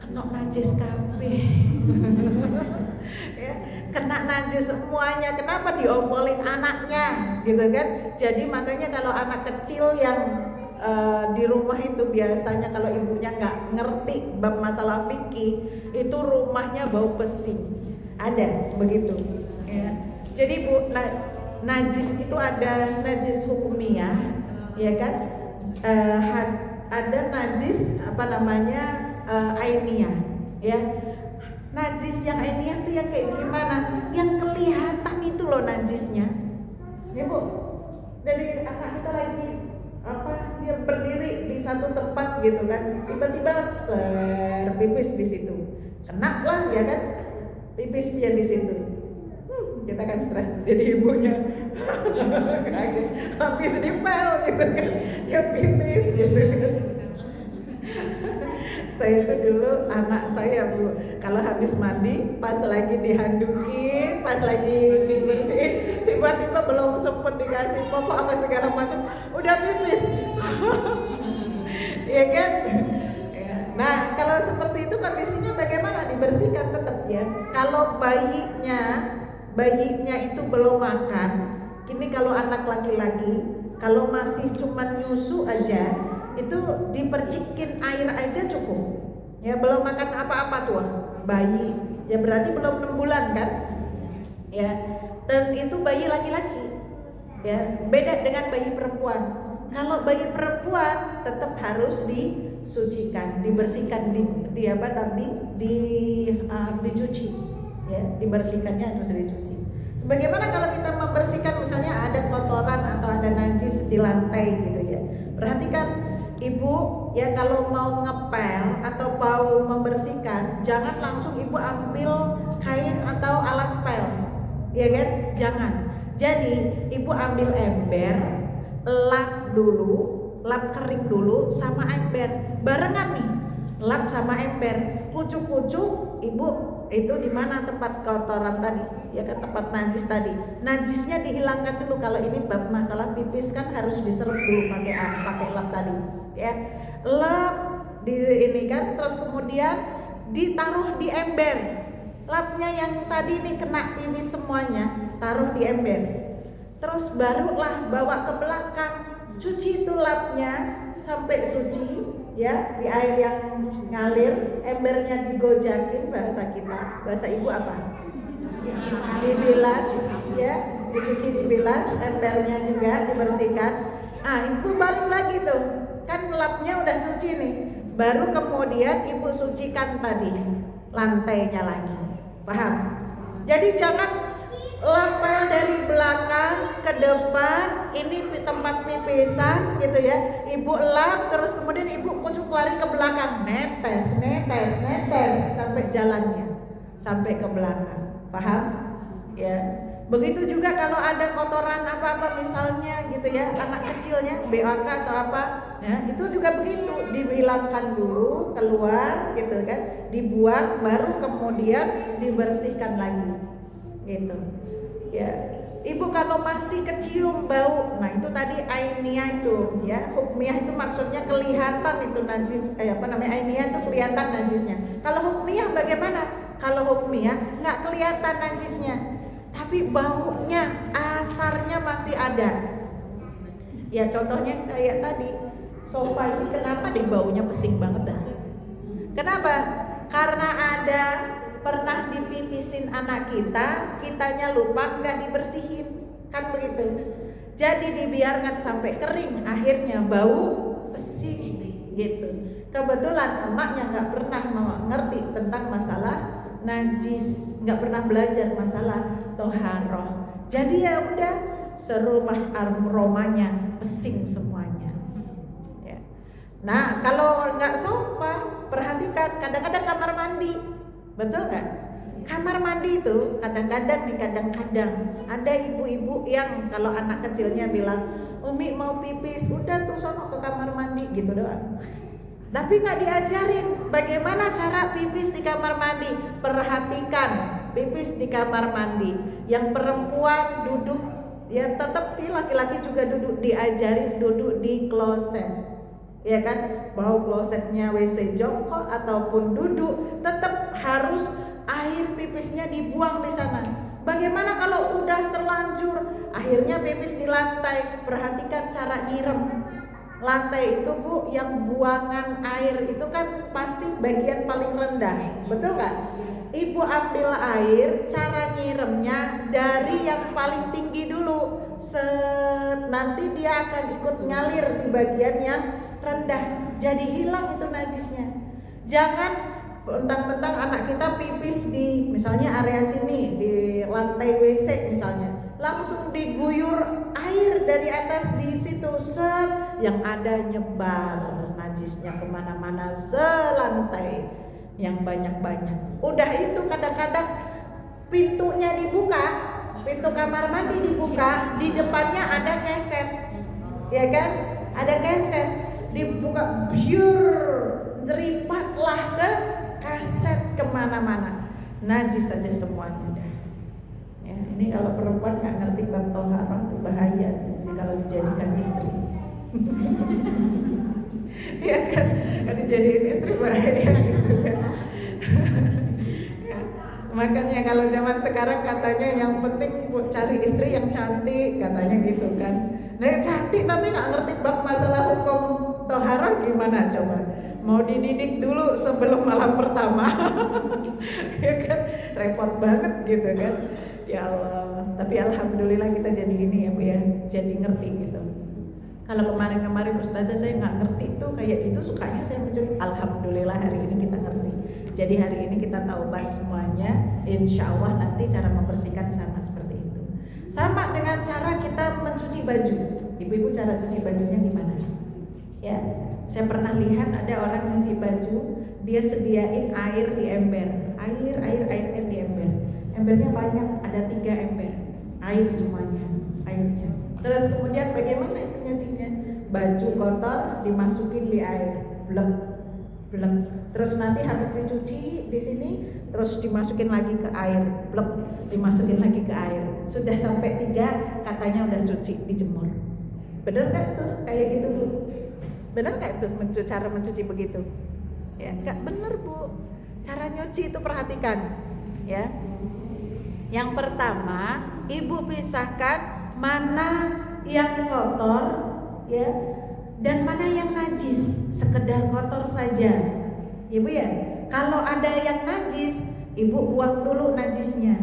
Kena najis kabeh. Ya, kena najis semuanya. Kenapa diompolin anaknya, gitu kan? Jadi makanya kalau anak kecil yang di rumah itu biasanya kalau ibunya nggak ngerti bab masalah fikih itu rumahnya bau pesing, ada begitu ya. Jadi Bu, najis itu ada najis hukumiyah, ya kan, ada najis ainiyah, ya. Najis yang ainiyah itu yang kayak gimana? Yang kelihatan itu loh najisnya, ya Bu. Dari anak kita lagi dia berdiri di satu tempat gitu kan, tiba-tiba pipis di situ, kena lah ya kan, pipisnya di situ. Kita kan stres jadi ibunya, habis dipel gitu kan, ya pipis gitu kan. Saya itu dulu anak saya Bu, kalau habis mandi pas lagi dihandukin, pas lagi dibersihin, tiba-tiba belum sempet dikasih popok apa segala macam udah pipis. Ya kan? Nah, kalau seperti itu kondisinya bagaimana? Dibersihkan tetap ya. Kalau bayinya itu belum makan, kini kalau anak laki-laki kalau masih cuma nyusu aja itu dipercikin air aja cukup. Ya, belum makan apa-apa tuh bayi. Ya berarti belum 6 bulan kan? Ya. Dan itu bayi laki-laki. Ya, beda dengan bayi perempuan. Kalau bayi perempuan tetap harus disucikan, dibersihkan, dicuci. Ya, dibersihkannya harus dicuci. Bagaimana kalau kita membersihkan misalnya ada kotoran atau ada najis di lantai gitu ya. Perhatikan Ibu ya, kalau mau ngepel atau mau membersihkan, jangan langsung Ibu ambil kain atau alat pel, ya kan? Jangan. Jadi Ibu ambil ember, lap dulu, lap kering dulu sama ember, barengan nih, lap sama ember, kucuk-kucuk Ibu itu di mana tempat kotoran tadi, ya kan, tempat najis tadi. Najisnya dihilangkan dulu. Kalau ini bab masalah pipis kan harus diserut dulu pakai lap tadi, ya. Lap di ini kan, terus kemudian ditaruh di ember. Lapnya yang tadi ini kena ini semuanya, taruh di ember. Terus barulah bawa ke belakang, cuci itu lapnya sampai suci. Ya, di air yang ngalir, embernya digojakin, bahasa kita, bahasa Ibu apa? Dibilas, ya, dicuci, dibilas, embernya juga dibersihkan. Ibu balik lagi tuh, kan lapnya udah suci nih. Baru kemudian Ibu sucikan tadi lantainya lagi, paham? Jadi jangan lapel dari belakang ke depan, ini tempat pipisan gitu ya. Ibu lap terus kemudian Ibu kucuk lari ke belakang, netes sampai jalannya, sampai ke belakang. Paham? Ya. Begitu juga kalau ada kotoran apa-apa misalnya gitu ya, anak kecilnya BAK atau apa, ya, itu juga begitu, dihilangkan dulu, keluar gitu kan, dibuang, baru kemudian dibersihkan lagi. Gitu. Ya, Ibu kalau masih kecium bau, nah itu tadi ainiyah itu, ya. Hukmiyah itu maksudnya kelihatan itu najis, ainiyah itu kelihatan najisnya. Kalau hukmiyah bagaimana? Kalau hukmiyah nggak kelihatan najisnya, tapi baunya, asarnya masih ada. Ya contohnya kayak tadi, sofa ini kenapa deh baunya pesing banget dah? Kenapa? Karena ada pernah dipipisin anak kita, kitanya lupa nggak dibersihin, kan begitu. Jadi dibiarkan sampai kering, akhirnya bau pesing gitu. Kebetulan emaknya nggak pernah mengerti tentang masalah najis, nggak pernah belajar masalah toharoh. Jadi ya udah, serumah aromanya pesing semuanya. Ya. Nah kalau nggak sofa, perhatikan kadang-kadang kamar mandi, betul nggak? Kamar mandi itu kadang-kadang ada ibu-ibu yang kalau anak kecilnya bilang, Umi mau pipis, udah tuh sono ke kamar mandi gitu doang. Tapi nggak diajarin bagaimana cara pipis di kamar mandi. Perhatikan, pipis di kamar mandi. Yang perempuan duduk, ya tetap sih laki-laki juga duduk, diajarin duduk di kloset, ya kan? Mau klosetnya WC jongkok ataupun duduk, tetap harus air pipisnya dibuang di sana. Bagaimana kalau udah terlanjur, akhirnya pipis di lantai? Perhatikan cara nyirem. Lantai itu Bu, yang buangan air itu kan pasti bagian paling rendah, betul nggak? Ibu ambil air, cara nyiremnya dari yang paling tinggi dulu. Nanti dia akan ikut ngalir di bagian yang rendah, jadi hilang itu najisnya. Jangan bentang-bentang anak kita pipis di misalnya area sini, di lantai WC misalnya, langsung diguyur air dari atas di situ, yang ada nyebar najisnya kemana-mana selantai yang banyak-banyak. Udah itu kadang-kadang pintunya dibuka, pintu kamar mandi dibuka, di depannya ada keset, ya kan? Ada keset, dibuka, biur, jeripatlah ke kaset kemana-mana, najis saja semuanya dah. Ya, ini kalau perempuan nggak ngerti bab toharoh itu bahaya, kalau dijadikan istri. Ya kan, kalau dijadiin istri bahaya gitu kan. Ya, makanya kalau zaman sekarang katanya yang penting cari istri yang cantik, katanya gitu kan. Nah cantik tapi nggak ngerti bab masalah hukum toharoh gimana coba? Mau dididik dulu sebelum malam pertama. Ya kan, repot banget gitu kan. Ya Allah, tapi alhamdulillah kita jadi ini ya Bu ya, jadi ngerti gitu. Kalau kemarin-kemarin Ustazah saya nggak ngerti tuh kayak gitu, sukanya saya mencuri. Alhamdulillah hari ini kita ngerti. Jadi hari ini kita taubat semuanya. Insya Allah nanti cara membersihkan sama seperti itu. Sama dengan cara kita mencuci baju. Ibu-ibu cara cuci bajunya gimana? Ya, saya pernah lihat ada orang nyuci baju, dia sediain air di ember, air di ember. Embernya banyak, ada 3 ember, air semuanya, airnya. Terus kemudian bagaimana itu nyucinya? Baju kotor dimasukin di air, blek. Terus nanti habis dicuci di sini, terus dimasukin lagi ke air, blek, dimasukin lagi ke air. Sudah sampai 3, katanya udah suci, dijemur. Bener nggak tuh kayak gitu Bu? Bener nggak itu cara mencuci begitu? Ya, nggak bener Bu. Cara nyuci itu perhatikan, ya. Yang pertama, ibu pisahkan mana yang kotor, ya, dan mana yang najis. Sekedar kotor saja, ibu ya. Kalau ada yang najis, ibu buang dulu najisnya.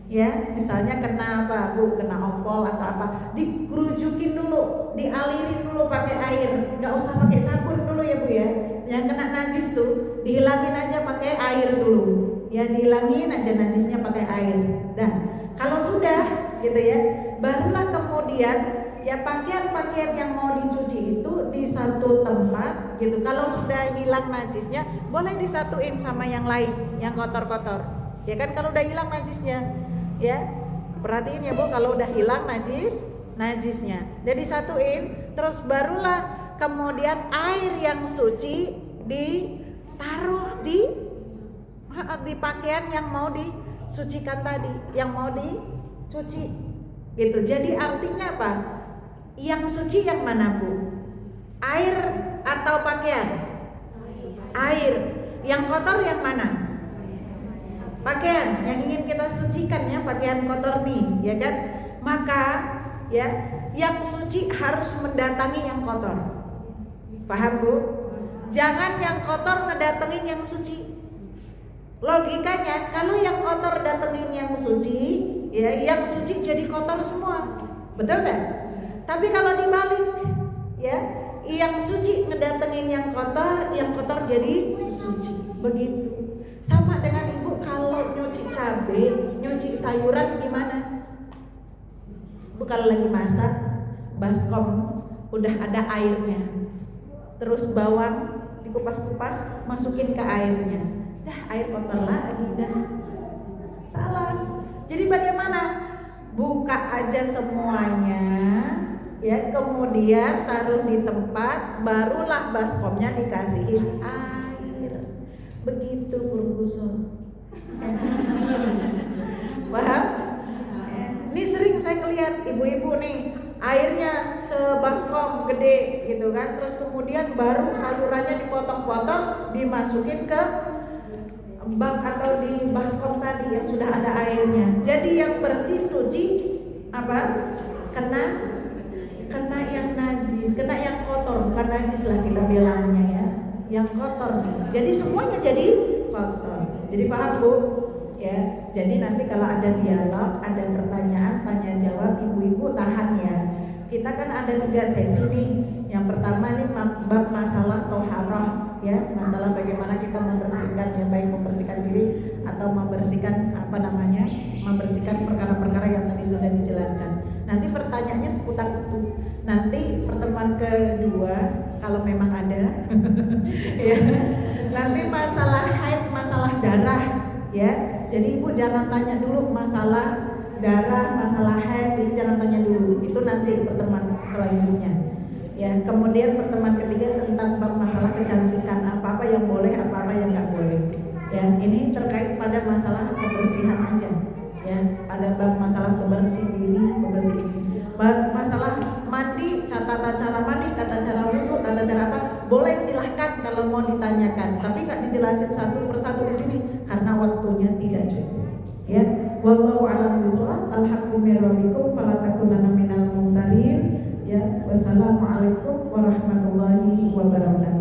Ya, misalnya kena apa Bu, kena ompol atau apa, dikerujukin dulu, dialirin dulu pakai air, nggak usah pakai sabun dulu ya Bu ya. Yang kena najis tuh dihilangin aja pakai air dulu, ya dihilangin aja najisnya pakai air. Nah, kalau sudah gitu ya, barulah kemudian ya pakaian-pakaian yang mau dicuci itu di satu tempat gitu. Kalau sudah hilang najisnya, boleh disatuin sama yang lain, yang kotor-kotor. Ya kan kalau udah hilang najisnya. Ya, perhatiin ya Bu, kalau udah hilang najisnya, udah disatuin, terus barulah kemudian air yang suci ditaruh di pakaian yang mau disucikan tadi, yang mau dicuci. Gitu. Jadi artinya apa? Yang suci yang mana, Bu? Air atau pakaian? Air. Yang kotor yang mana? Pakaian. Yang ingin kita sucikan ya, pakaian kotor nih, ya kan? Maka ya, yang suci harus mendatangi yang kotor. Paham, Bu? Jangan yang kotor ngedatengin yang suci. Logikanya kalau yang kotor datengin yang suci, ya yang suci jadi kotor semua. Betul nggak? Tapi kalau dibalik, ya yang suci ngedatengin yang kotor jadi suci. Begitu. Sama dengan ibu kalau nyuci cabai, nyuci sayuran gimana? Bukan lagi masak, baskom udah ada airnya. Terus bawang dikupas-kupas, masukin ke airnya. Dah air kotor lagi dah. Salah. Jadi bagaimana? Buka aja semuanya, ya, kemudian taruh di tempat, barulah baskomnya dikasihin air. Begitu Ferguson. Paham? Ini sering saya lihat ibu-ibu nih, airnya sebaskom gede gitu kan, terus kemudian baru sayurannya dipotong-potong, dimasukin ke bak atau di baskom tadi yang sudah ada airnya. Jadi yang bersih suci apa? Kena yang najis, kena yang kotor, bukan najis lah kita bilangnya ya. Yang kotor nih. Jadi semuanya jadi kotor. Jadi paham, Bu? Ya. Jadi nanti kalau ada dialog, ada pertanyaan, tanya jawab, ibu-ibu tahan ya. Kita kan ada 3 sesi nih. Yang pertama nih bab masalah toharah, ya, masalah bagaimana kita membersihkan, ya, baik membersihkan diri atau membersihkan membersihkan perkara-perkara yang tadi sudah dijelaskan. Nanti pertanyaannya seputar itu. Nanti pertemuan kedua kalau memang ada, ya, nanti masalah haid, masalah darah, ya. Jadi ibu jangan tanya dulu masalah darah, masalah haid, jadi jangan tanya dulu. Itu nanti pertemuan selanjutnya. Ya, kemudian pertemuan ketiga tentang bab masalah kecantikan, apa-apa yang boleh, apa-apa yang nggak boleh. Ya, ini terkait pada masalah kebersihan aja. Ya, pada bab masalah bebersih diri, bebersih ini. Bab masalah mandi, tata cara mandi, tata cara wudhu, tata cara apa, boleh silahkan kalau mau ditanyakan. Tapi nggak dijelasin satu persatu di sini karena waktunya tidak cukup. Ya, wallahu a'lam bishawab. Alhaqqu min rabbikum fala takunanna minal mumtarin. Ya, wassalamualaikum warahmatullahi wabarakatuh.